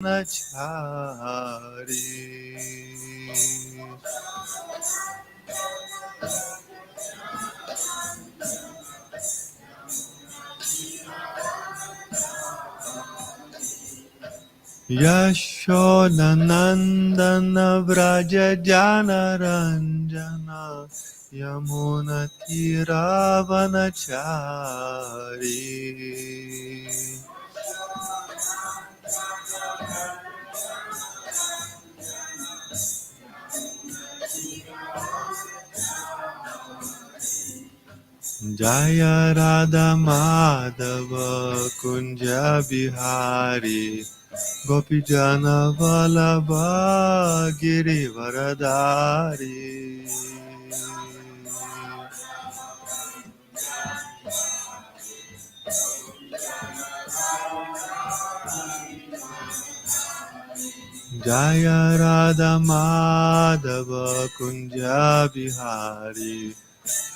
Nachari Yashodanandana Vraja Jana Ranjana Yamuna Tiravanachari Jaya Radha Madhava Kunja Bihari Gopijana Vallabha Girivaradari Jaya Radha Madhava Kunja Bihari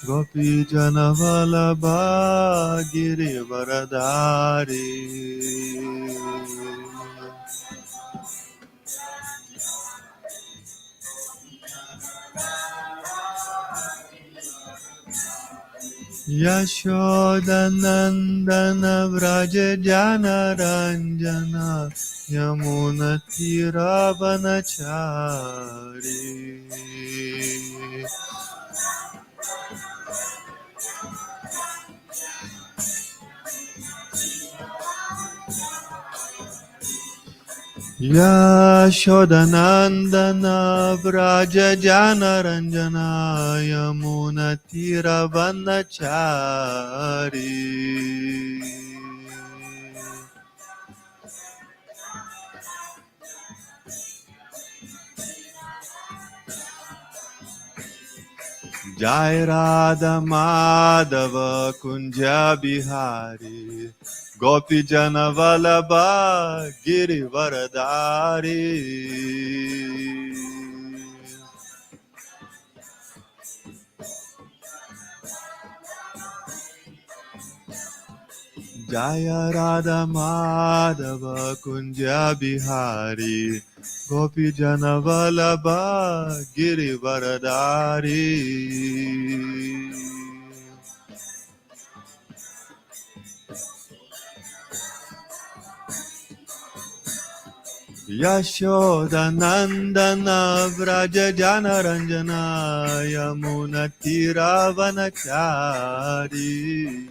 Gopijana Vallabha Girivaradari Yashodanandana Vraja Jana Ranjana Yamuna Tiravanachari Yashodanandana Vraja Jana Ranjana Yamuna Tiravanachari Jai Radha Madhava Kunja Bihari Gopi Jana Vallabha Girivaradari Jaya Radha Madhava Kunja Bihari Gopi Jana Vallabha Girivaradari Yashodanandana Vraja Jana Ranjana Yamuna Tiravanachari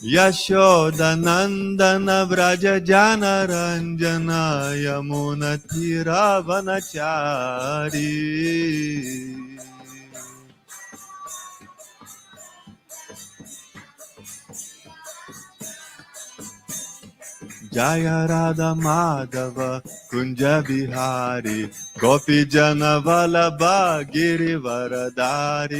Yashodanandana Vraja Jana Ranjana Yamuna Tiravanachari Jaya Radha Madhava Kunja Bihari Gopi Jana Vallabha Girivaradari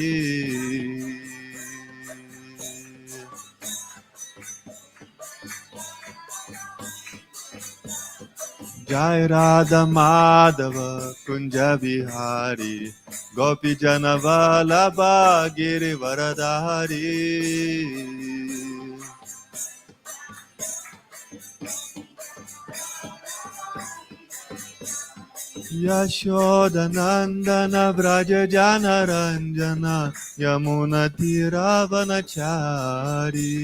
Jai Radha Madhava Kunja Bihari Gopi Jana Vallabha Girivaradari Yashodanandana Vraja Jana Ranjana Yamuna Tiravanachari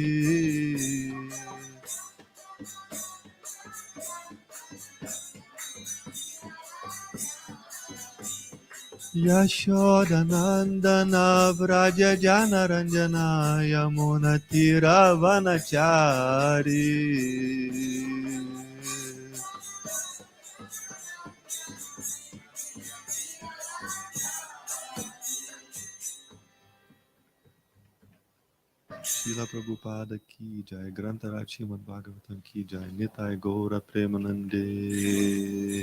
Yashodanandana Vraja Jana Ranjana Yamuna Tiravanachari Srila Prabhupada Ki Jai, Grantara Srimad Bhagavatam Ki Jai, Nitai Gaura Premanande.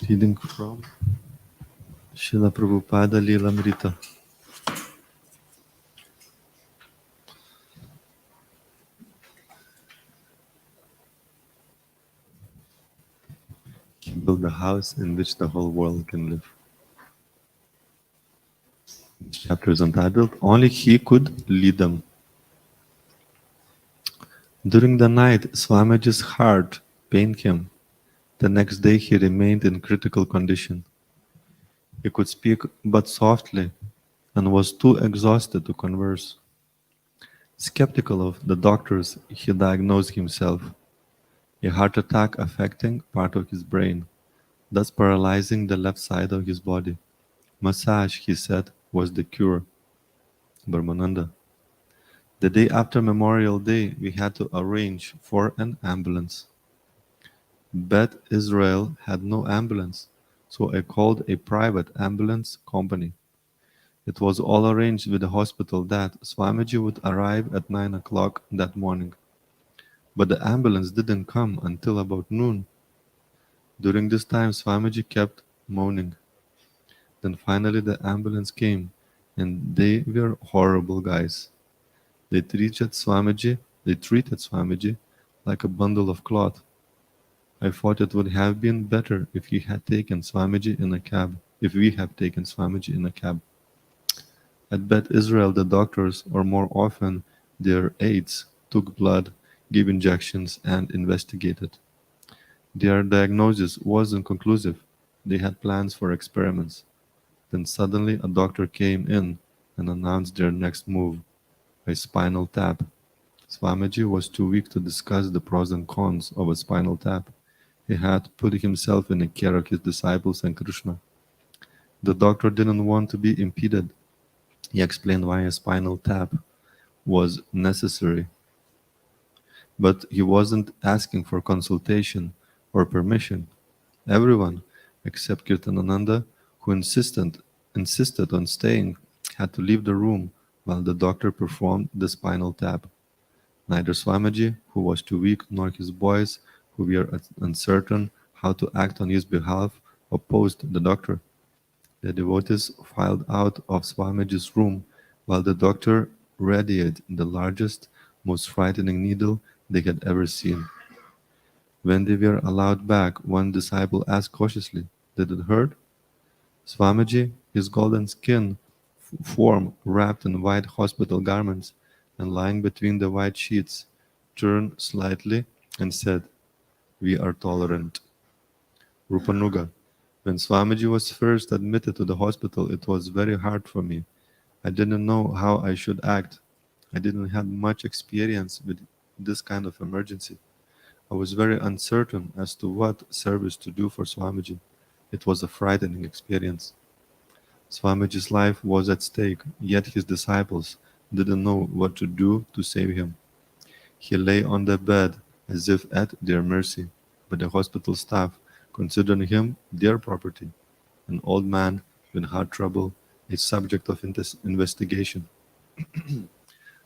Reading from Srila Prabhupada Lilamrita. Build a house in which the whole world can live. This chapter is entitled Only He Could Lead Them. During the night, Swamiji's heart pained him. The next day he remained in critical condition. He could speak but softly and was too exhausted to converse. Skeptical of the doctors, he diagnosed himself a heart attack affecting part of his brain, thus paralyzing the left side of his body. Massage, he said, was the cure. Brahmananda. The day after Memorial Day, we had to arrange for an ambulance. Bet Israel had no ambulance, so I called a private ambulance company. It was all arranged with the hospital that Swamiji would arrive at 9 o'clock that morning. But the ambulance didn't come until about noon. During this time, Swamiji kept moaning. Then finally the ambulance came, and they were horrible guys. They treated Swamiji like a bundle of cloth. I thought it would have been better if he had taken Swamiji in a cab, if we had taken Swamiji in a cab. At Bet Israel, the doctors, or more often their aides, took blood, gave injections, and investigated. Their diagnosis wasn't conclusive. They had plans for experiments. Then suddenly a doctor came in and announced their next move, a spinal tap. Swamiji was too weak to discuss the pros and cons of a spinal tap. He had put himself in the care of his disciples and Krishna. The doctor didn't want to be impeded. He explained why a spinal tap was necessary, but he wasn't asking for consultation or permission. Everyone, except Kirtanananda, who insisted on staying, had to leave the room while the doctor performed the spinal tap. Neither Swamiji, who was too weak, nor his boys, who were uncertain how to act on his behalf, opposed the doctor. The devotees filed out of Swamiji's room while the doctor radiated the largest, most frightening needle they had ever seen. When they were allowed back, one disciple asked cautiously, "Did it hurt?" Swamiji, his golden skin form wrapped in white hospital garments and lying between the white sheets, turned slightly and said, "We are tolerant." Rupanuga. When Swamiji was first admitted to the hospital, it was very hard for me. I didn't know how I should act. I didn't have much experience with this kind of emergency. I was very uncertain as to what service to do for Swamiji. It was a frightening experience. Swamiji's life was at stake, yet his disciples didn't know what to do to save him. He lay on the bed as if at their mercy, but the hospital staff considered him their property, an old man with heart trouble, a subject of investigation.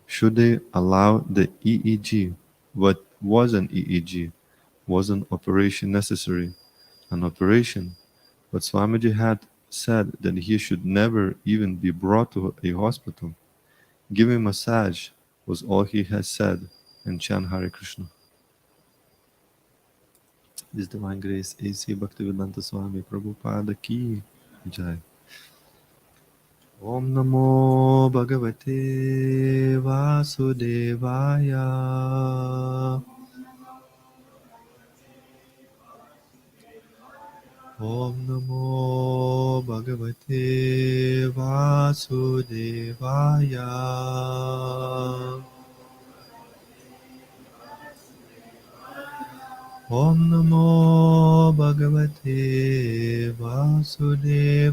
Should they allow the EEG? What was an EEG? Was an operation necessary? An operation? But Swamiji had said that he should never even be brought to a hospital. Give him massage was all he had said, and chant Hare Krishna. His Divine Grace A.C. Bhaktivedanta Swami Prabhupada Ki Jai. Om Namo Bhagavate Vasudevaya. Om Namo Bhagavate Vasudevaya. Om Namo Bhagavate Vasudevaya.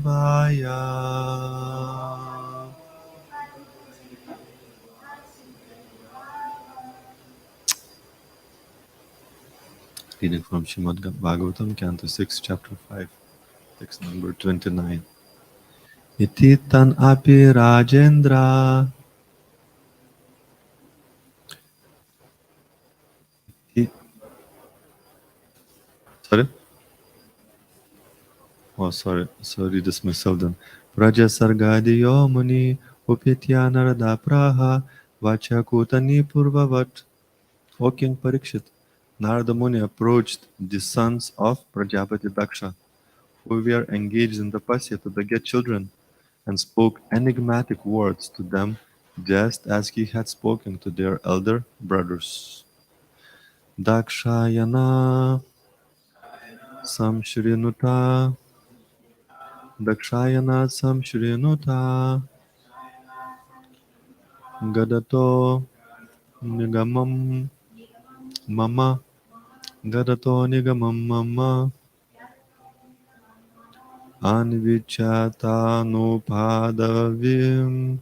Reading from Srimad Bhagavatam, Canto 6, Chapter 5, text number 29. Iti tan api Rajendra. Sorry? Oh, sorry, this myself then. Praja Sargadiyo Muni Upitya Narada Praha Vachakutani Purvavat. O King Parikshit, Narada Muni approached the sons of Prajapati Daksha, who were engaged in tapasya to beget children, and spoke enigmatic words to them, just as he had spoken to their elder brothers. Dakshayana Samshrinuta Dakshayana Samshrinuta Gadato Nigamam Mama Gadato Nigamam Mama Anvichatanupādavim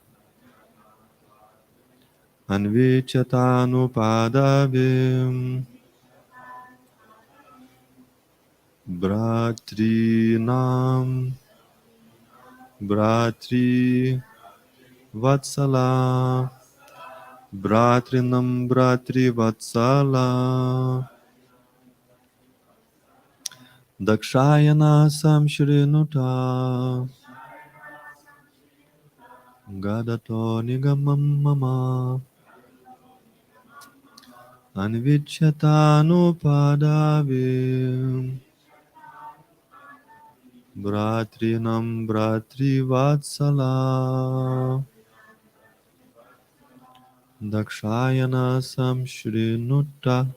Anvichatanupādavim Bratrinam Bratri Vatsala Bratrinam Bratri Vatsala Dakshayana Samshrinuta Gadato Nigamam Mama Anvichatanupādavim Bratrinam Bratri Vatsala Dakshayana Samshrinuta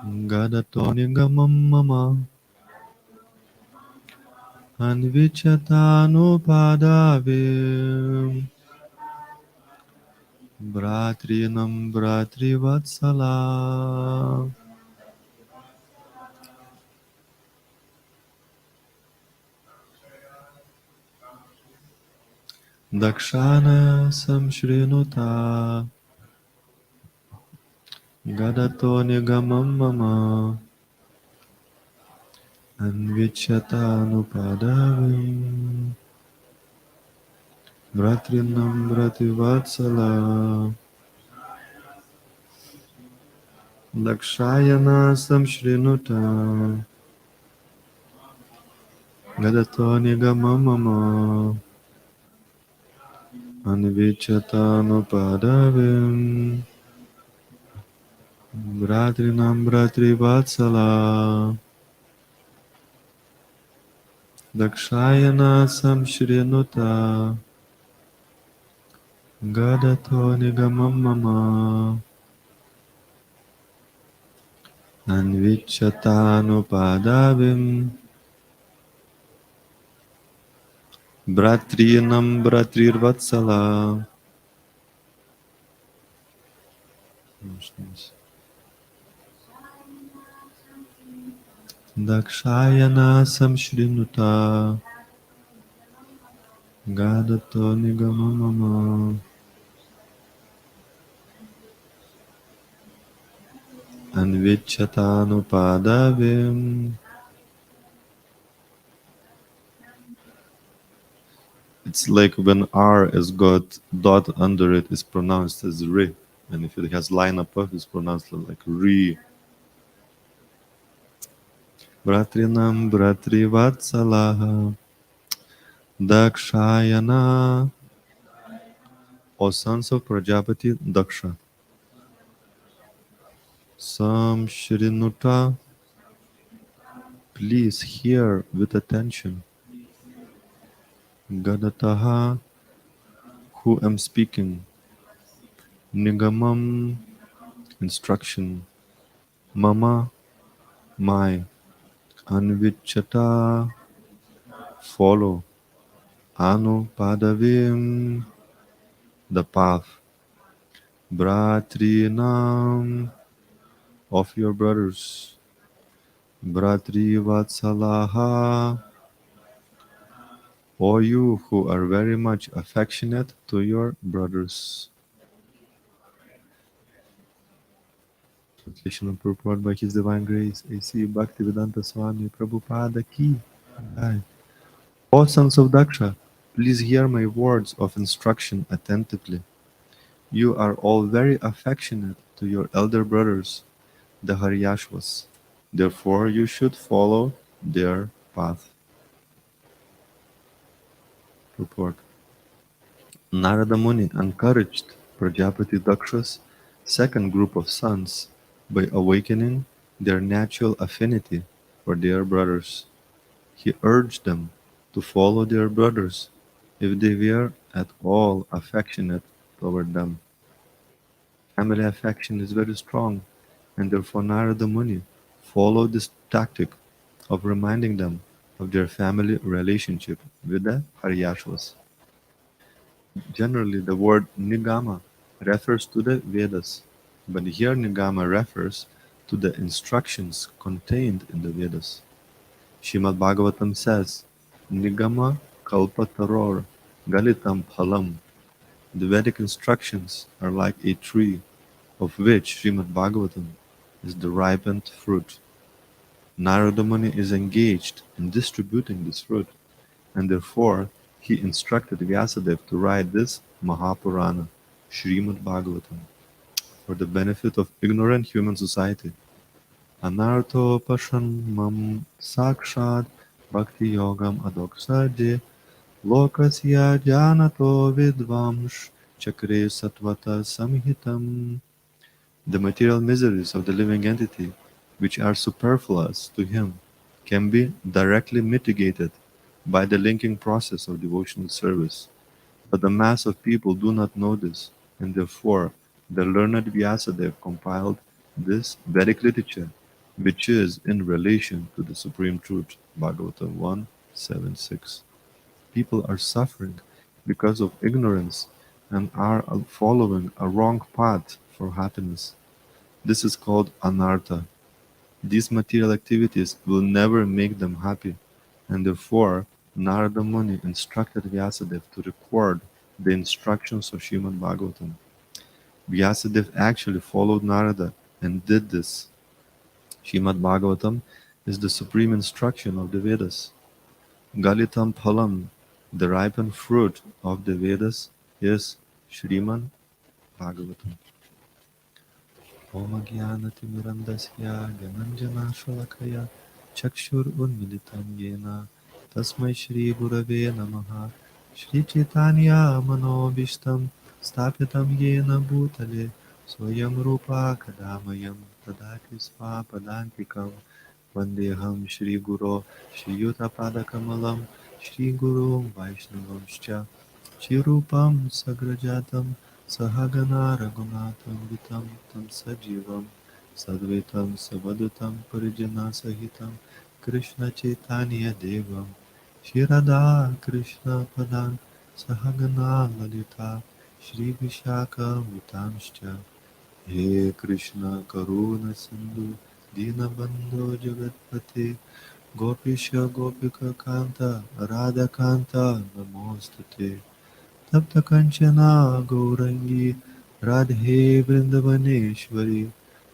Gadato Nigamam Mama Anvichatanupādavim Bratrinam Bratri Vatsala Dakshana Samshrinuta Gadato Nigamam Mama Anvichatanupādavim Bratrinam Brativatsala Dakshayana Samshrinuta Gadato Nigamam Mama Anvichatanupādavim Bratrinam Brativatsala Dakshayana Samshrinuta Gadato Nigamam Mama Anvichatanupādavim Bratrinam Bratrirvatsala Dakshayana Samshrinuta Gadato Nigamam Mama Anvichatanupādavim. It's like when R has got dot under it, is pronounced as Ri. And if it has line above, it's pronounced like Ri. Bratrinam Bratrivatsalaha Dakshayana. O sons of Prajapati Daksha, Samshrinuta, please hear with attention. Gadataha, who am speaking. Nigamam, instruction. Mama, my. Anvichata, follow. Anu Padavim, the path. Bratrinam, of your brothers. Bratri Vatsalaha, O you who are very much affectionate to your brothers. Translation and purport by His Divine Grace, A.C. Bhaktivedanta Swami Prabhupada Ki. O sons of Daksha, please hear my words of instruction attentively. You are all very affectionate to your elder brothers, the Haryashvas. Therefore, you should follow their path. Purport. Narada Muni encouraged Prajapati Daksha's second group of sons by awakening their natural affinity for their brothers. He urged them to follow their brothers if they were at all affectionate toward them. Family affection is very strong, and therefore Narada Muni followed this tactic of reminding them of their family relationship with the Haryashvas. Generally, the word Nigama refers to the Vedas, but here Nigama refers to the instructions contained in the Vedas. Srimad Bhagavatam says, Nigama kalpataror galitam phalam. The Vedic instructions are like a tree, of which Srimad Bhagavatam is the ripened fruit. Narada Muni is engaged in distributing this fruit, and therefore he instructed Vyasadeva to write this Mahapurana, Srimad Bhagavatam, for the benefit of ignorant human society. Anartho Pashanmam Sakshad Bhakti Yogam Adoksade Lokasya Janato Vidvamsh Chakre Satvata Samhitam. The material miseries of the living entity, which are superfluous to him, can be directly mitigated by the linking process of devotional service. But the mass of people do not know this, and therefore the learned Vyasadeva compiled this Vedic literature, which is in relation to the Supreme Truth, Bhagavatam 1.7.6. People are suffering because of ignorance and are following a wrong path for happiness. This is called anartha. These material activities will never make them happy, and therefore Narada Muni instructed Vyasadeva to record the instructions of Srimad Bhagavatam. Vyasadeva actually followed Narada and did this. Srimad Bhagavatam is the supreme instruction of the Vedas. Galitam Phalam, the ripened fruit of the Vedas, is Srimad Bhagavatam. Om Jnanatimirandasya Gyananjanashalakaya Chakshurunmilitam Yena Tasmai Shri Gurave Namaha Shri Chaitanya Manobishtam Stapitam Yena Bhutale Soyam Rupa Kadamayam Tadati Svapadantikam Vandeham Shri Guru Shri Yutapadakamalam Shri Guru Vaishnavamscha Shri Rupam Sagrajatam Sahagana Raghunatha Vitam Tam Sajivam Sadvaitam Savadutam Parijana Sahitam Krishna Chaitanya Devam Shri Radha Krishna Padan Sahagana Lalita Shri Vishaka Vitamscha He Krishna Karuna Sindhu Dinabandho Jagatpate Gopisha Gopika Kanta Radha Kanta Namostate तप्त कंचना गौरंगी राधे वृंदवनेश्वरी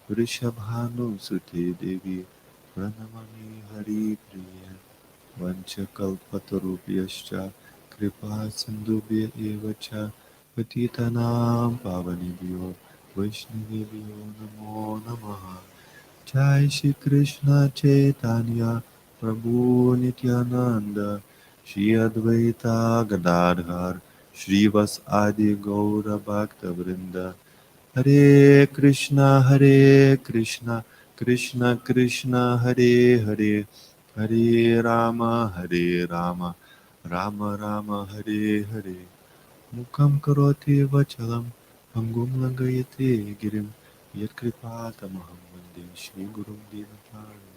वृषभानुसुते देवी प्रणमामि हरिप्रिय वंशकल्पतरुभ्यश्च कृपा सिन्धुभ्य एव च पतितानां पावनेभ्यो वैष्णवेभ्यो नमो नमः जय श्री कृष्ण चैतन्य प्रभु नित्यानंद श्री अद्वैता गदाधर श्रीवस आदि गौर भक्त वृंद हरे कृष्णा कृष्ण कृष्ण हरे हरे हरे राम राम राम हरे हरे मुखं करोति वचलं भङ्गुं लङ्घयते गिरिं यत्कृपातमहं वन्दे श्रीगुरुं दीनतारिणम्.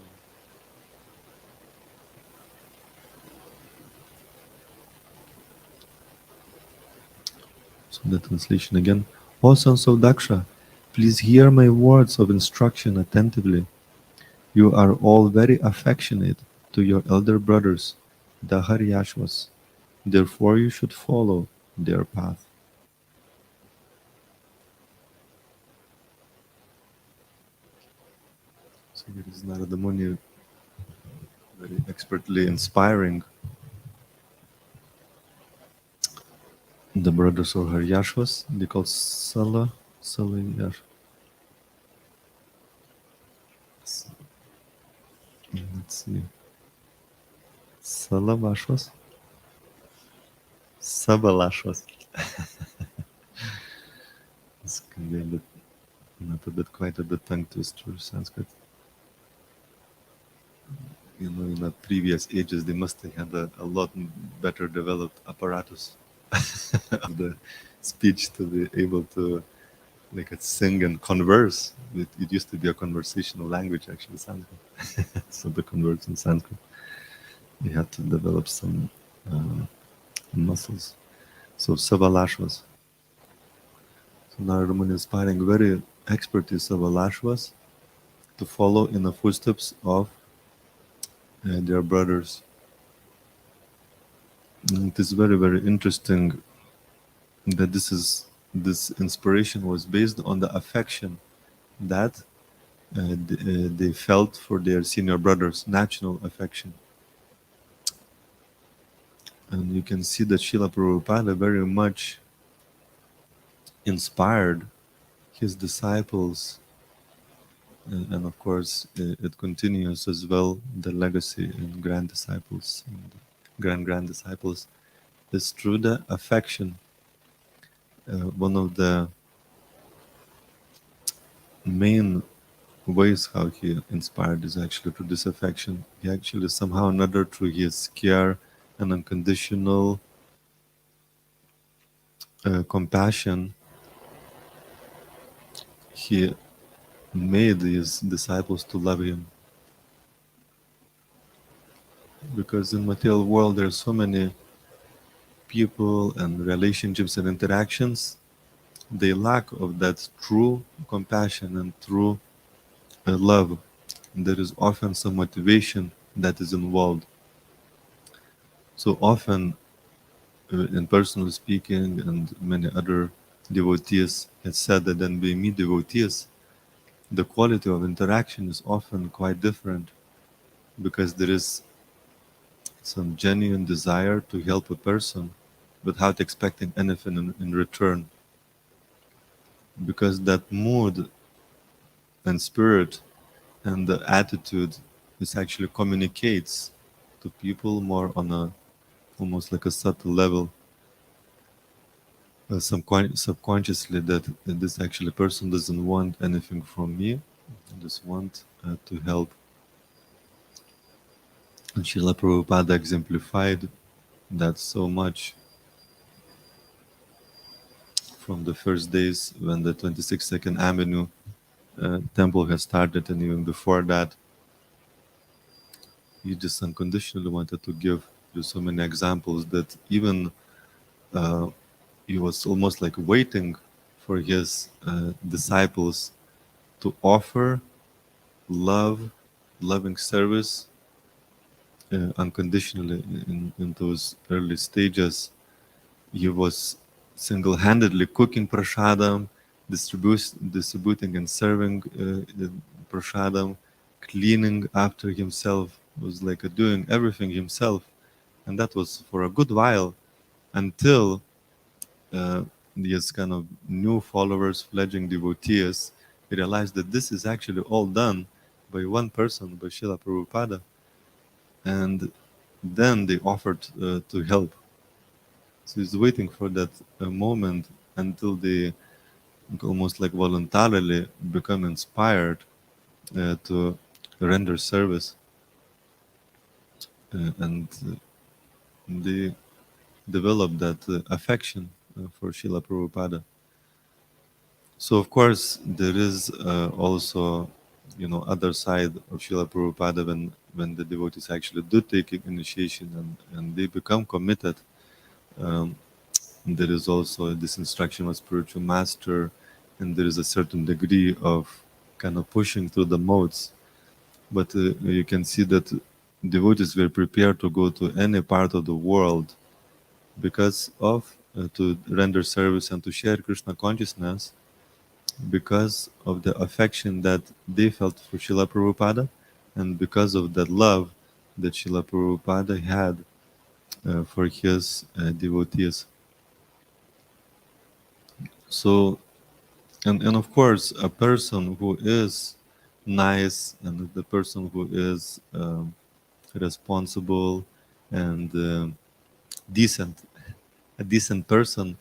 So the translation again. O sons of Daksha, please hear my words of instruction attentively. You are all very affectionate to your elder brothers, the Haryashvas. Therefore you should follow their path. So here is Narada Muni very expertly inspiring the brothers of Haryashvas. They call Salayar. see. Salavashwas? Sabalashwas. This can be a bit, not a bit, quite a bit tongue twister, Sanskrit. You know, in the previous ages, they must have had a lot better developed apparatus of the speech to be able to like sing and converse. It used to be a conversational language, actually, Sanskrit. So to converse in Sanskrit, you had to develop some muscles. So Savalashvas. So Narada Muni is inspiring very expert in Savalashvas to follow in the footsteps of their brothers. And it is very, very interesting that this inspiration was based on the affection that they felt for their senior brothers, natural affection. And you can see that Srila Prabhupada very much inspired his disciples, and of course it continues as well, the legacy in grand disciples and grand disciples is through the affection. One of the main ways how he inspired is actually through this affection. He actually somehow or another, through his care and unconditional compassion, he made his disciples to love him. Because in material world there are so many people and relationships and interactions, they lack of that true compassion and true love. And there is often some motivation that is involved. So often, in personal speaking, and many other devotees have said that when we meet devotees, the quality of interaction is often quite different, because there is some genuine desire to help a person without expecting anything in return. Because that mood and spirit and the attitude is actually communicates to people more on a almost like a subtle level, subconsciously, that this actually person doesn't want anything from me, just want to help. And Srila Prabhupada exemplified that so much from the first days when the 26th Avenue temple has started, and even before that, he just unconditionally wanted to give you so many examples that even he was almost like waiting for his disciples to offer loving service unconditionally in those early stages. He was single-handedly cooking prasadam, distributing and serving the prasadam, cleaning after himself, was like doing everything himself. And that was for a good while, until these kind of new followers, fledgling devotees, realized that this is actually all done by one person, by Srila Prabhupada. And then they offered to help. So he's waiting for that moment until they almost like voluntarily become inspired to render service. And they develop that affection for Srila Prabhupada. So of course there is also, you know, other side of Srila Prabhupada when the devotees actually do take initiation and they become committed. Um, there is also this instruction of spiritual master, and there is a certain degree of kind of pushing through the modes. But you can see that devotees were prepared to go to any part of the world because of to render service and to share Krishna consciousness, because of the affection that they felt for Srila Prabhupada, and because of that love that Srila Prabhupada had for his devotees. So, and of course, a person who is nice and the person who is responsible, and decent. A decent person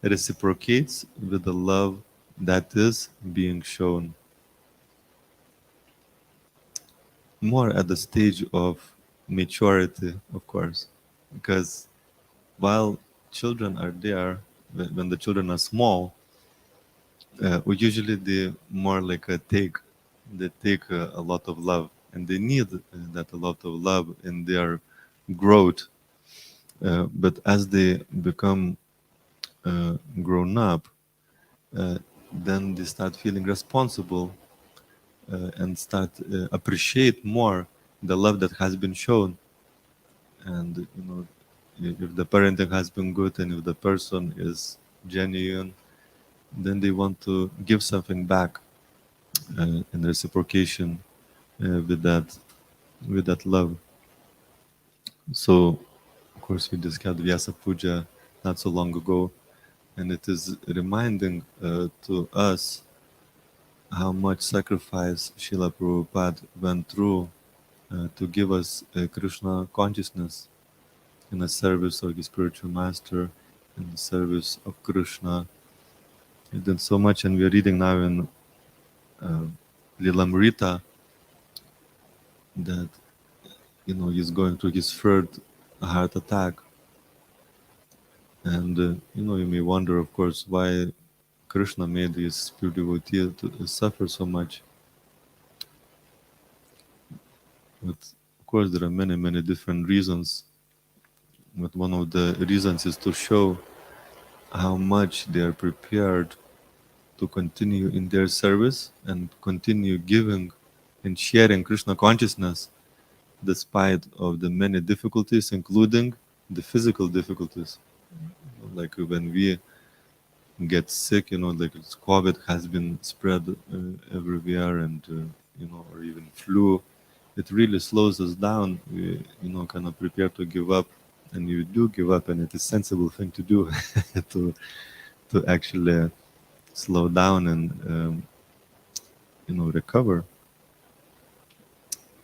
reciprocates with the love that is being shown. More at the stage of maturity, of course, because while children are there, when the children are small, we usually they more like a take, they take a lot of love, and they need that a lot of love in their growth. But as they become grown up, uh, then they start feeling responsible and start appreciate more the love that has been shown. And if the parenting has been good and if the person is genuine, then they want to give something back in reciprocation with that love. So, of course, we discussed Vyasa Puja not so long ago, and it is reminding to us how much sacrifice Srila Prabhupada went through to give us Krishna consciousness in the service of his spiritual master, in the service of Krishna. He did so much, and we are reading now in uh, Lilamrita that he's going through his third heart attack, and you may wonder, of course, why Krishna made his pure devotee to suffer so much. But of course, there are many different reasons. But one of the reasons is to show how much they are prepared to continue in their service and continue giving and sharing Krishna consciousness despite of the many difficulties, including the physical difficulties. Like when we get sick, like COVID has been spread everywhere, and or even flu, it really slows us down. We, kind of prepare to give up, and you do give up, and it is sensible thing to do to actually slow down and recover.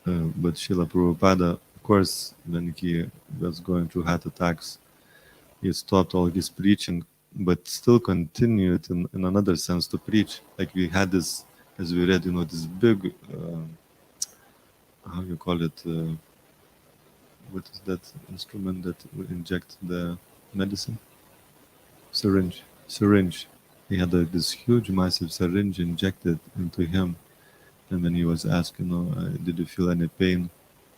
But Srila Prabhupada, of course, when he was going through heart attacks, he stopped all his preaching, but still continued in another sense to preach. Like we had this, as we read, this big, how you call it, what is that instrument that we inject the medicine? Syringe. Syringe. He had this huge, massive syringe injected into him. And when he was asked, did you feel any pain?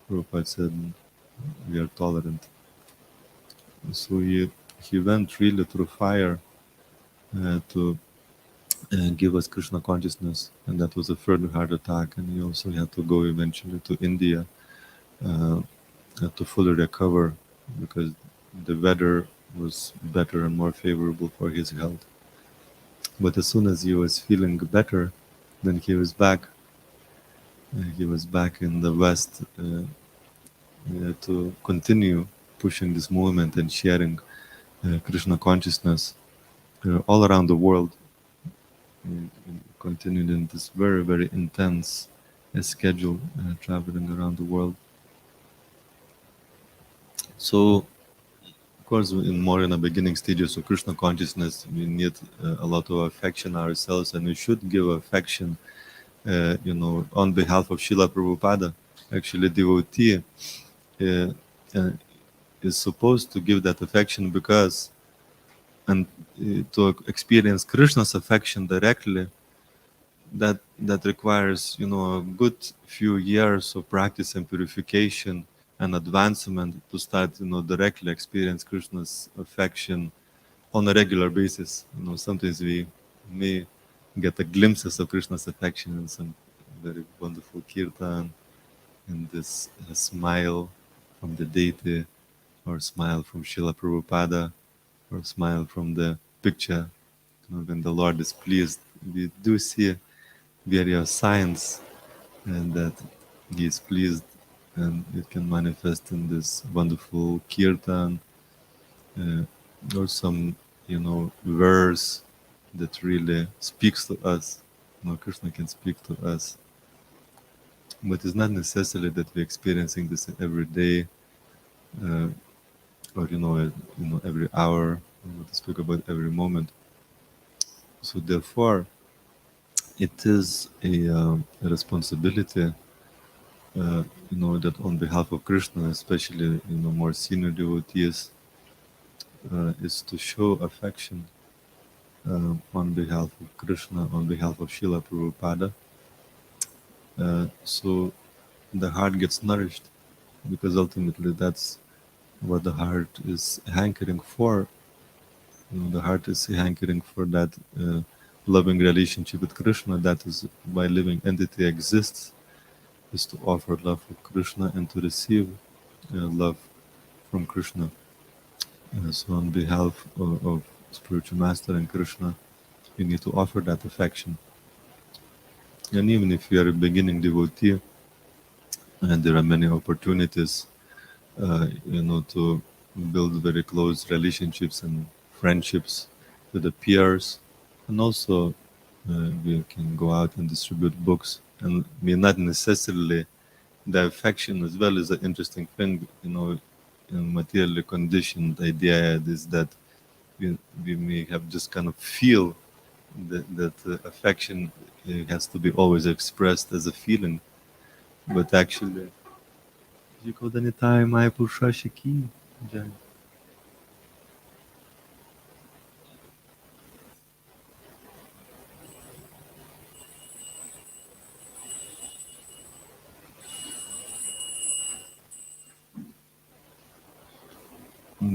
Prabhupada said, we are tolerant. So he went really through fire to give us Krishna consciousness, and that was a further heart attack. And he also had to go eventually to India uh, to fully recover because the weather was better and more favorable for his health. But as soon as he was feeling better, then he was back. He was back in the West to continue pushing this movement and sharing Krishna consciousness all around the world. He continued in this very intense schedule, traveling around the world. So, of course, in the beginning stages of Krishna consciousness, we need a lot of affection ourselves, and we should give affection, on behalf of Srila Prabhupada. Actually, devotee uh, uh, is supposed to give that affection because, and to experience Krishna's affection directly, that requires a good few years of practice and purification and advancement to start directly experience Krishna's affection on a regular basis. Sometimes we may get a glimpses of Krishna's affection in some very wonderful kirtan, and this smile from the deity, or smile from Srila Prabhupada, or smile from the picture. When the Lord is pleased, we do see various signs and that he is pleased, and it can manifest in this wonderful kirtan uh, or some verse that really speaks to us. Krishna can speak to us. But it's not necessarily that we're experiencing this every day, uh, or every hour, to speak about every moment. So therefore, it is a responsibility, that on behalf of Krishna, especially more senior devotees, is to show affection on behalf of Krishna, on behalf of Srila Prabhupada. So the heart gets nourished, because ultimately that's what the heart is hankering for. The heart is hankering for that loving relationship with Krishna. That is why living entity exists, is to offer love for Krishna and to receive love from Krishna. So on behalf of spiritual master and Krishna, you need to offer that affection. And even if you are a beginning devotee, and there are many opportunities, to build very close relationships and friendships with the peers, and also we can go out and distribute books. And we not necessarily the affection as well is an interesting thing, in materially conditioned idea is that we may have just kind of feel that affection has to be always expressed as a feeling, but actually, никогда не тая моя пушащики.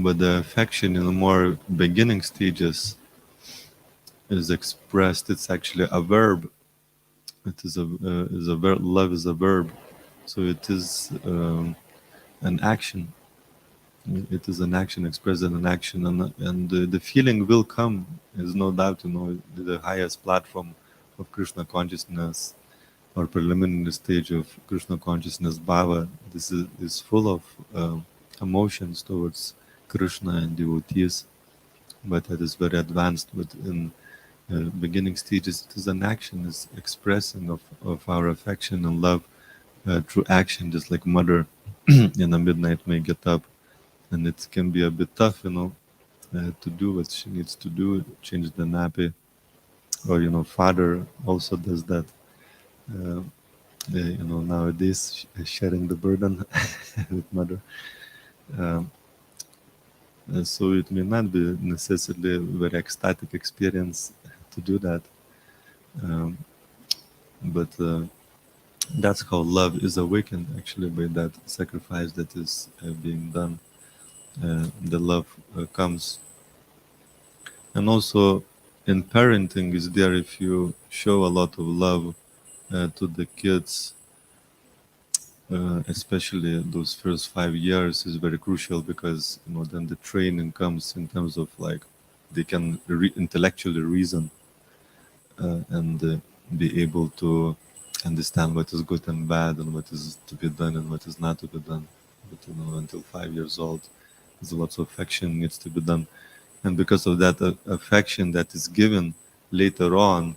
But the affection in the more beginning stages is expressed. It's actually a verb. It is a verb. Love is a verb, so it is an action. It is an action expressed in an action, and the feeling will come. There's no doubt. The highest platform of Krishna consciousness, or preliminary stage of Krishna consciousness, bhava. This is full of emotions towards Krishna and devotees, but it is very advanced. But in beginning stages, it is an action, is expressing of our affection and love through action, just like mother in the midnight may get up, and it can be a bit tough, to do what she needs to do, change the nappy, or father also does that. Uh, Nowadays, sharing the burden with mother. Um, so it may not be necessarily a very ecstatic experience to do that, um, but that's how love is awakened actually by that sacrifice that is being done. The love comes, and also in parenting is there if you show a lot of love to the kids, especially those first 5 years is very crucial, because then the training comes in terms of like they can intellectually reason and be able to understand what is good and bad and what is to be done and what is not to be done. But until 5 years old, there's lots of affection needs to be done, and because of that affection that is given later on,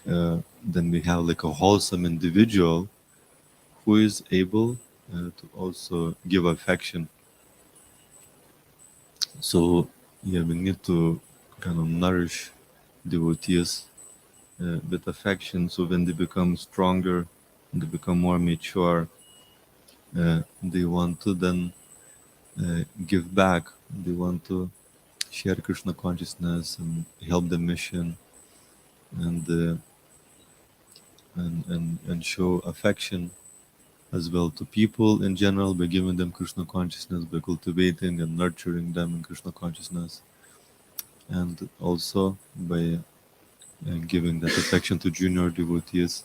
then we have like a wholesome individual who is able to also give affection. So yeah, we need to kind of nourish devotees with affection. So when they become stronger, and they become more mature, they want to then give back. They want to share Krishna consciousness and help the mission, and and show affection as well to people in general by giving them Krishna consciousness, by cultivating and nurturing them in Krishna consciousness, and also by giving that affection to junior devotees.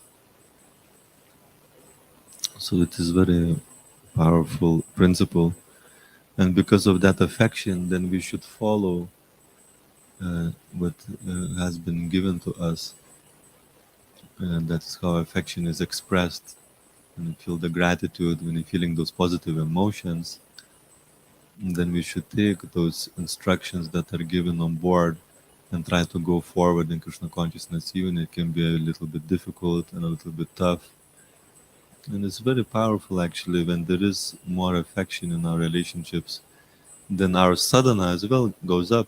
So it is very powerful principle, and because of that affection, then we should follow what has been given to us, and that's how affection is expressed. When you feel the gratitude, when you're feeling those positive emotions, then we should take those instructions that are given on board and try to go forward in Krishna consciousness. Even it can be a little bit difficult and a little bit tough, And it's very powerful actually when there is more affection in our relationships, then our sadhana as well goes up.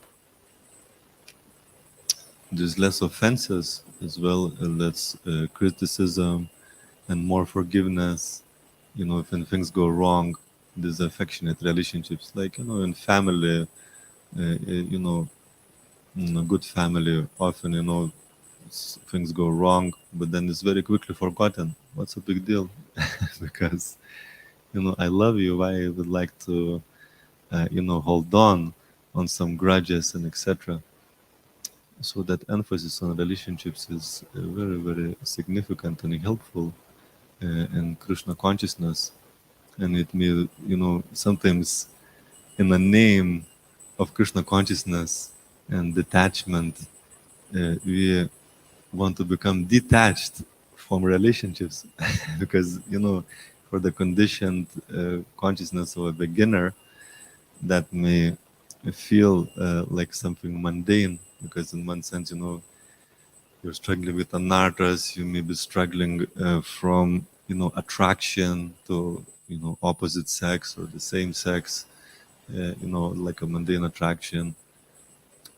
There's less offenses as well, less criticism, and more forgiveness. You know, if when things go wrong, there's affectionate relationships, like, you know, in family, you know, in a good family, often, you know, things go wrong, but then it's very quickly forgotten. What's a big deal? Because, you know, I love you. Why I would like to, you know, hold on some grudges and etc. So that emphasis on relationships is very, very significant and helpful in Krishna consciousness. And it may, you know, sometimes in the name of Krishna consciousness and detachment, we want to become detached from relationships because, you know, for the conditioned consciousness of a beginner, that may feel like something mundane, because in one sense, you know, you're struggling with anarthas, you may be struggling from, you know, attraction to, you know, opposite sex or the same sex, you know, like a mundane attraction,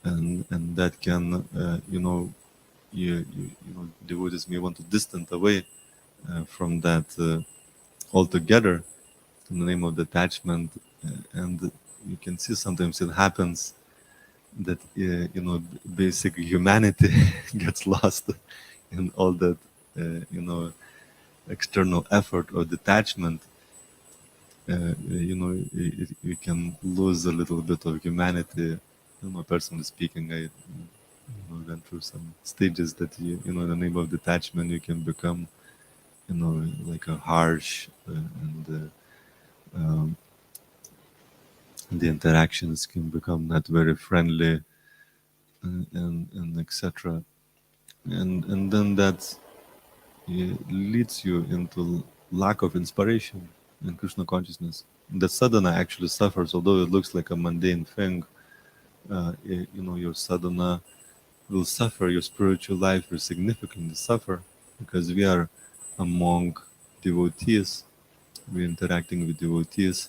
and that can, you know, you know, devotees may want to distance away from that altogether in the name of detachment, and you can see sometimes it happens that you know, basic humanity gets lost in all that you know, external effort or detachment. You know, you can lose a little bit of humanity. You know, personally speaking, I, you know, went through some stages that you know, in the name of detachment, you can become, you know, like a harsh and the interactions can become not very friendly, and etc. And then that leads you into lack of inspiration in Krishna consciousness. The sadhana actually suffers, although it looks like a mundane thing. You know, your sadhana will suffer, your spiritual life will significantly suffer, because we are among devotees, we're interacting with devotees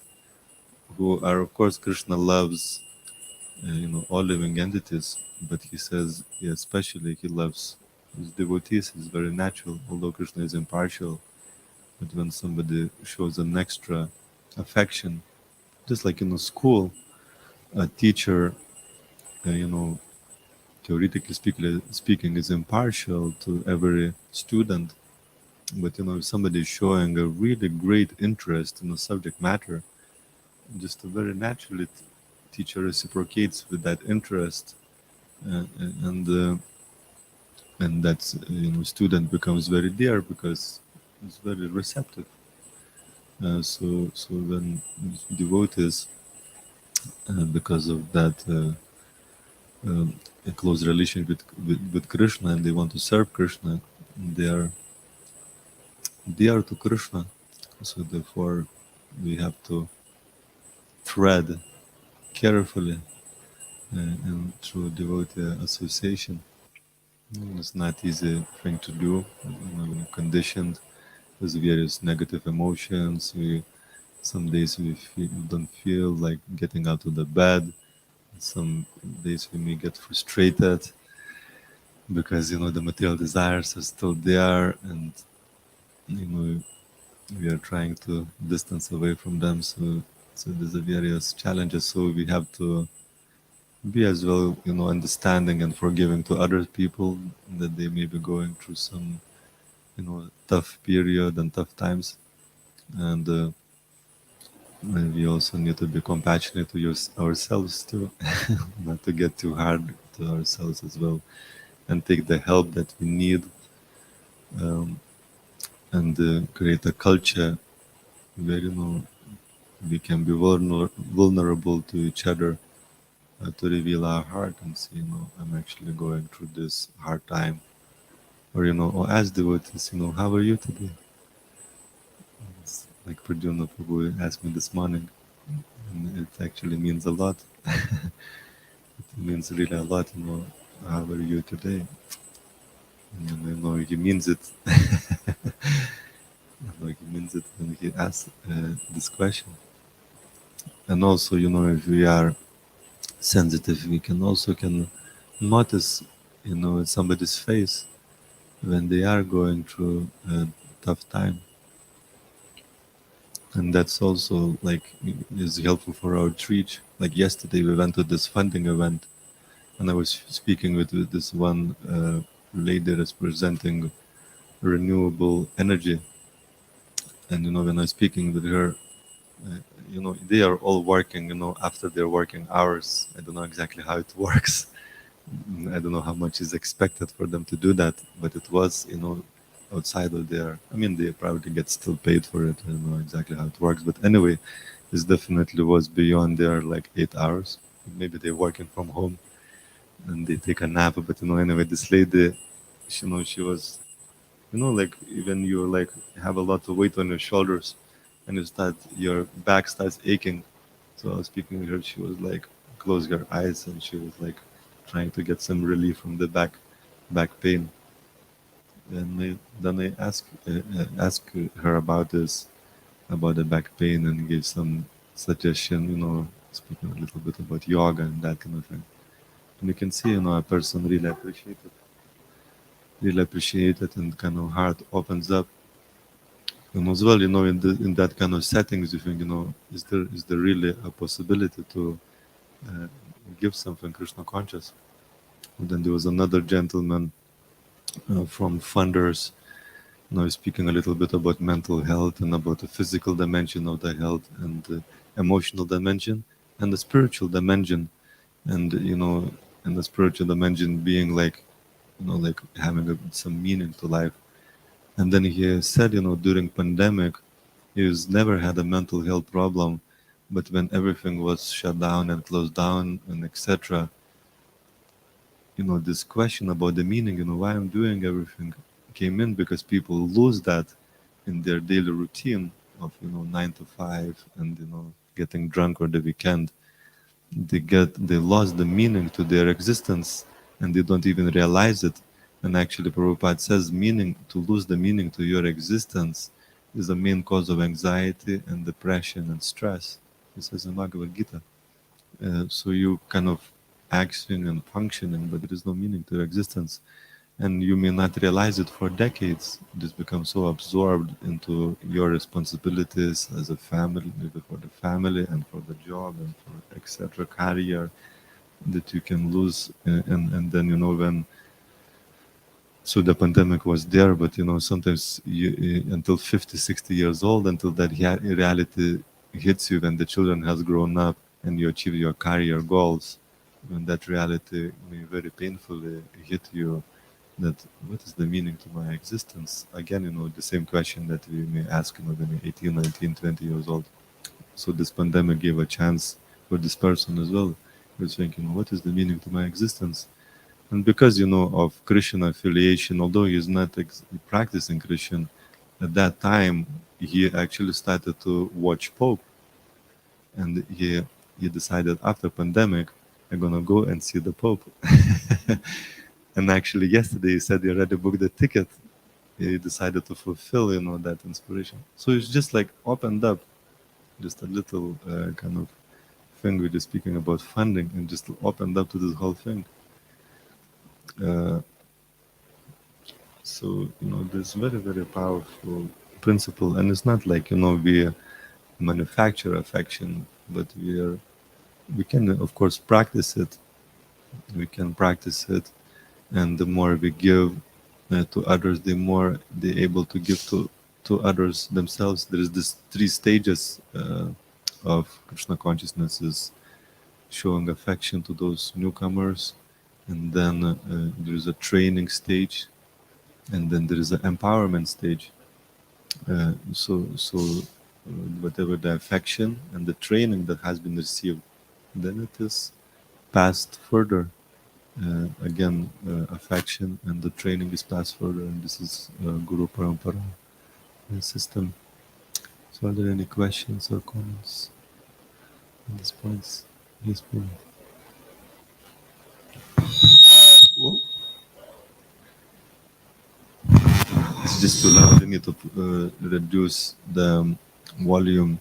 who are, of course, Krishna loves, you know, all living entities, but he says, yeah, especially he loves his devotees. It's very natural, although Krishna is impartial. But when somebody shows an extra affection, just like in a school, a teacher, you know, theoretically speaking, is impartial to every student. But, you know, if somebody is showing a really great interest in the subject matter, just a very naturally, teacher reciprocates with that interest, and and that, you know, student becomes very dear because it's very receptive. So when devotees, because of that a close relationship with Krishna, and they want to serve Krishna, they are dear to Krishna. So therefore, we have to tread carefully and through devotee association. It's not easy thing to do. You know, we're conditioned with various negative emotions. Some days don't feel like getting out of the bed. Some days we may get frustrated because, you know, the material desires are still there, and, you know, we are trying to distance away from them. So there's a various challenges. So we have to be as well, you know, understanding and forgiving to other people that they may be going through some, you know, tough period and tough times, and we also need to be compassionate to ourselves too, not to get too hard to ourselves as well, and take the help that we need, and create a culture where, you know, we can be vulnerable to each other, to reveal our heart and say, you know, I'm actually going through this hard time, or, you know, or ask devotees, you know, how are you today? It's like Pradyumna Prabhu asked me this morning, and it actually means a lot. It means really a lot, you know, how are you today? And, you know, he means it. how he means it when he asks this question. And also, if we are sensitive, we can also can notice, somebody's face when they are going through a tough time. And that's also like is helpful for our outreach. Like yesterday, we went to this funding event, and I was speaking with this one lady representing renewable energy. And when I was speaking with her, uh, they are all working, after their working hours. I don't know exactly how it works. I don't know how much is expected for them to do that, but it was, outside of their. I mean, they probably get still paid for it. I don't know exactly how it works, but anyway, this definitely was beyond their like 8 hours. Maybe they're working from home and they take a nap, but anyway, this lady, she was, like even you like have a lot of weight on your shoulders, and your back starts aching. So I was speaking with her. She was like closing her eyes, and she was like trying to get some relief from the back pain. Then I asked her about this, about the back pain, and gave some suggestion. Speaking a little bit about yoga and that kind of thing. And you can see, a person really appreciate it, and kind of heart opens up. And as well, in that kind of settings, you think, is there really a possibility to uh, give something Krishna conscious? And then there was another gentleman from funders, speaking a little bit about mental health and about the physical dimension of the health and the emotional dimension and the spiritual dimension, and and the spiritual dimension being like, like having some meaning to life. And then he said, during pandemic, he's never had a mental health problem, but when everything was shut down and closed down and etc., this question about the meaning, why I'm doing everything came in, because people lose that in their daily routine of, 9 to 5, and, getting drunk on the weekend. They lost the meaning to their existence, and they don't even realize it. And actually, Prabhupada says to lose the meaning to your existence is the main cause of anxiety and depression and stress. He says in Bhagavad Gita. So you kind of acting and functioning, but there is no meaning to your existence. And you may not realize it for decades. Just become so absorbed into your responsibilities as a family, maybe for the family and for the job and for etc. career, that you can lose. And then, when so the pandemic was there, but sometimes until 50, 60 years old, until that reality hits you when the children has grown up and you achieve your career goals, when that reality may very painfully hit you, that what is the meaning to my existence? Again, the same question that we may ask, when you're 18, 19, 20 years old. So this pandemic gave a chance for this person as well. He was thinking, what is the meaning to my existence? And because, of Christian affiliation, although he's not practicing Christian, at that time, he actually started to watch Pope. And he decided after pandemic, I'm going to go and see the Pope. And actually yesterday he said he already booked the ticket. He decided to fulfill, that inspiration. So it's just like opened up, just a little kind of thing we just speaking about funding, and just opened up to this whole thing. Uh, so this very, very powerful principle, and it's not like we manufacture affection, but we can of course practice it. We can practice it, and the more we give to others, the more they're able to give to others themselves. There is this 3 stages of Krishna consciousness: is showing affection to those newcomers, and then there is a training stage, and then there is an empowerment stage. Whatever the affection and the training that has been received, then it is passed further. Again, affection and the training is passed further, and this is Guru Parampara system. So, are there any questions or comments on these points? Yes, please. Whoa. Just to learn, we need to reduce the volume.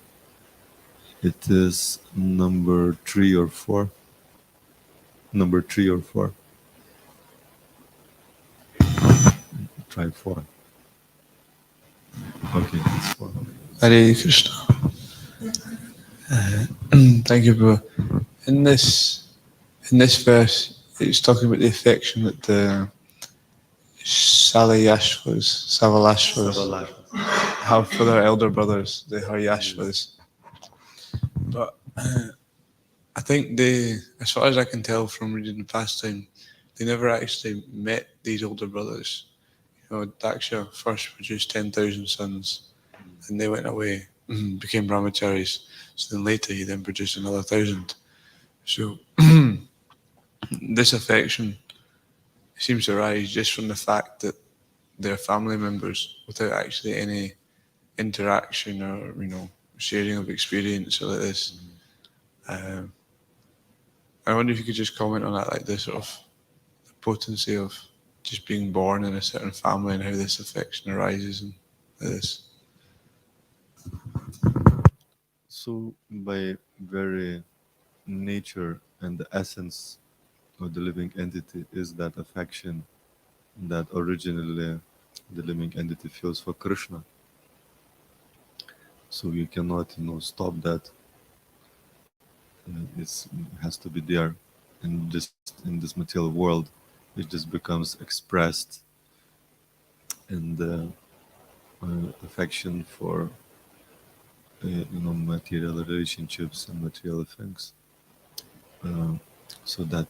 It is number 3 or 4. Number 3 or 4. Try 4. Okay, it's 4. Hare Krishna. Thank you, bro. In this verse, it's talking about the affection that the Savalashvas have for their elder brothers, the Haryashvas. But I think they, as far as I can tell from reading the pastime, they never actually met these older brothers. You know, Daksha first produced 10,000 sons, and they went away, became brahmacharis. So then later he then produced another 1,000. So this affection seems to arise just from the fact that they're family members without actually any interaction or, you know, sharing of experience or like this. I wonder if you could just comment on that, like the sort of the potency of just being born in a certain family and how this affection arises and like this. So by very nature and the essence of the living entity is that affection that originally the living entity feels for Krishna. So you cannot, stop that. It has to be there, and just in this material world, it just becomes expressed in the affection for material relationships and material things. So that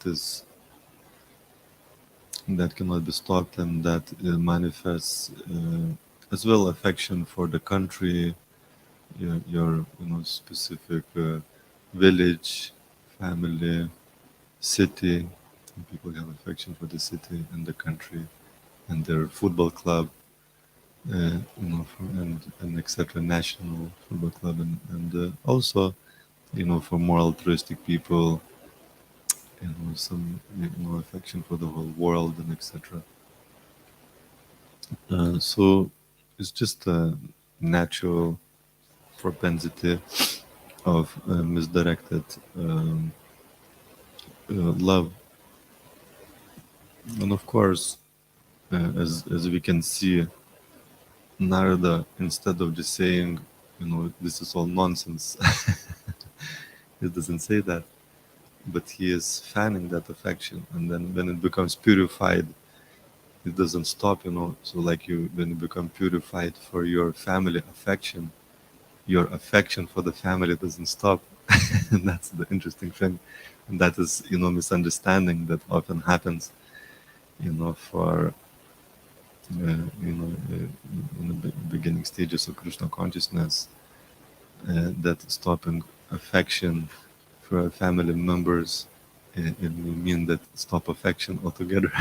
cannot be stopped, and that manifests as well affection for the country, your specific village, family, city. People have affection for the city and the country and their football club, and etc. National football club, and also, for more altruistic people, some affection for the whole world and etc. So it's just a natural propensity of misdirected love, and of course, as we can see, Narada, instead of just saying, this is all nonsense, he doesn't say that, but he is fanning that affection, and then when it becomes purified, it doesn't stop, So like when you become purified for your family affection, your affection for the family doesn't stop. And that's the interesting thing, and that is misunderstanding that often happens, for in the beginning stages of Krishna consciousness, that stopping affection for family members, it may mean that stop affection altogether.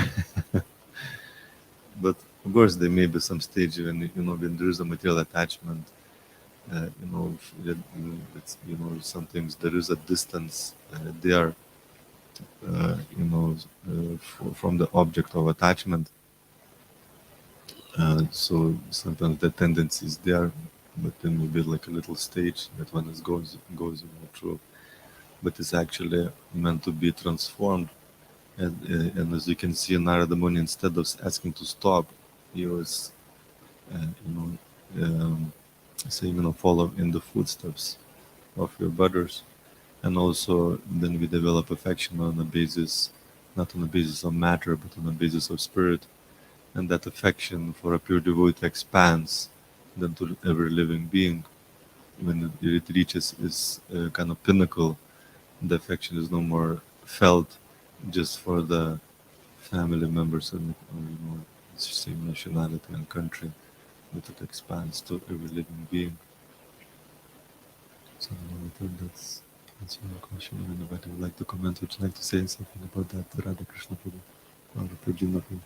But of course, there may be some stage when when there is a material attachment. It's, sometimes there is a distance there, from the object of attachment. So sometimes the tendency is there, but then maybe like a little stage that when it goes through, but it's actually meant to be transformed. And as you can see, Narada Muni, instead of asking to stop, he was, saying, follow in the footsteps of your brothers. And also, then we develop affection on a basis, not on the basis of matter, but on the basis of spirit. And that affection for a pure devotee expands then to every living being. When it reaches its kind of pinnacle, the affection is no more felt just for the family members and same nationality and country, but it expands to every living being. So I think that's your question. If anybody would like to comment, would you like to say something about that, Radha Krishna Prabhu or Prajna Prabhu?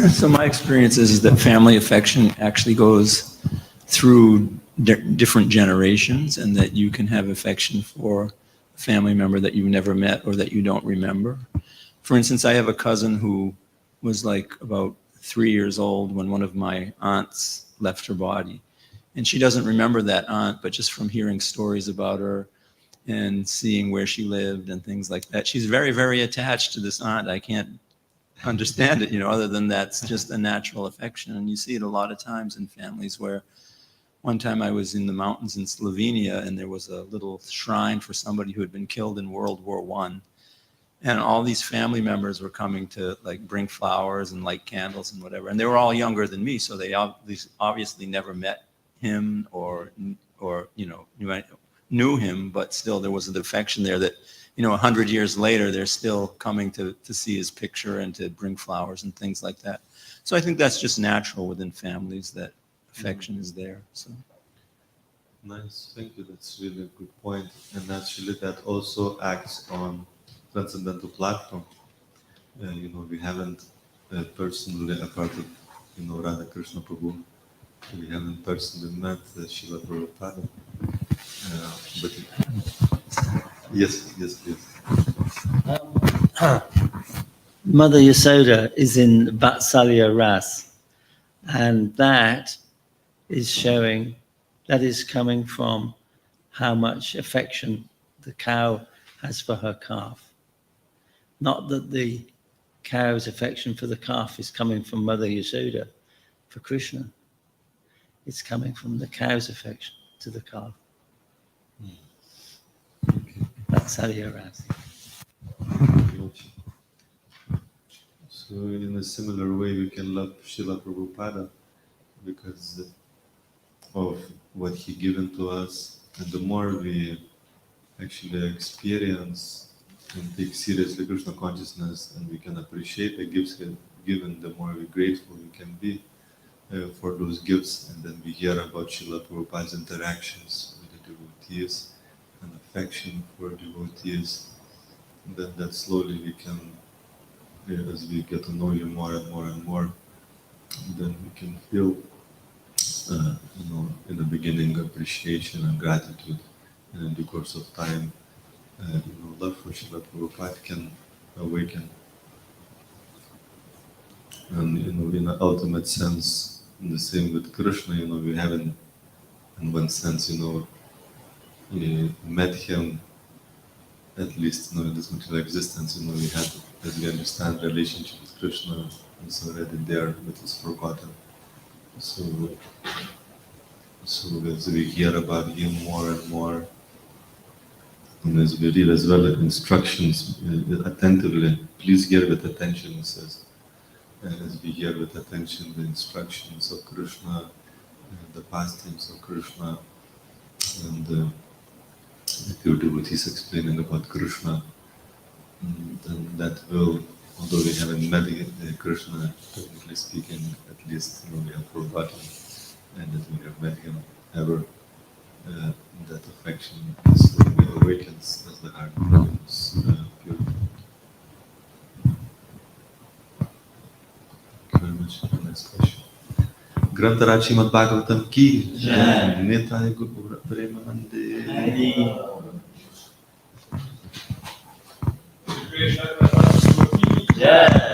So my experience is that family affection actually goes through different generations, and that you can have affection for a family member that you've never met or that you don't remember. For instance, I have a cousin who was like about 3 years old when one of my aunts left her body. And she doesn't remember that aunt, but just from hearing stories about her and seeing where she lived and things like that, she's very, very attached to this aunt. I can't understand it, other than that's just a natural affection. And you see it a lot of times in families where one time I was in the mountains in Slovenia and there was a little shrine for somebody who had been killed in World War I. And all these family members were coming to like bring flowers and light candles and whatever. And they were all younger than me, so they obviously never met him or knew him, but still there was an affection there that, 100 years later, they're still coming to see his picture and to bring flowers and things like that. So I think that's just natural within families, that affection is there. So. Nice, thank you. That's really a good point. And actually that also acts on transcendental platform. We haven't personally, apart of, Radha Krishna Prabhu, we haven't personally met Srila Prabhupada. But yes, please. Mother Yasoda is in Vatsalya Ras, and that is coming from how much affection the cow has for her calf. Not that the cow's affection for the calf is coming from Mother Yasoda for Krishna. It's coming from the cow's affection to the calf. Vatsalya Ras. So in a similar way, we can love Srila Prabhupada because of what he given to us, and the more we actually experience and take seriously Krishna consciousness, and we can appreciate the gifts given, the more we're grateful we can be for those gifts. And then we hear about Srila Prabhupada's interactions with the devotees and affection for devotees. And then that slowly we can, as we get to know you more and more and more, then we can feel, in the beginning, appreciation and gratitude, and in the course of time, love for Srila Prabhupada can awaken. And in an ultimate sense, in the same with Krishna, we haven't, in one sense, met him, at least in this material existence. We had, as we understand, relationship with Krishna is already there, but it's forgotten. So as we hear about him more and more, and as we read as well instructions attentively, please hear with attention, he says. And as we hear with attention the instructions of Krishna, the pastimes of Krishna, and the pure devotees explaining about Krishna, then that will, although we haven't met Krishna, technically speaking, at least we have forgotten, and that we have met him ever. That affection slowly awakens as the heart becomes pure. Thank you very much. Next question. Grantharaj Srimad Bhagavatam ki jai, Nitai Guru Premanande. Jai.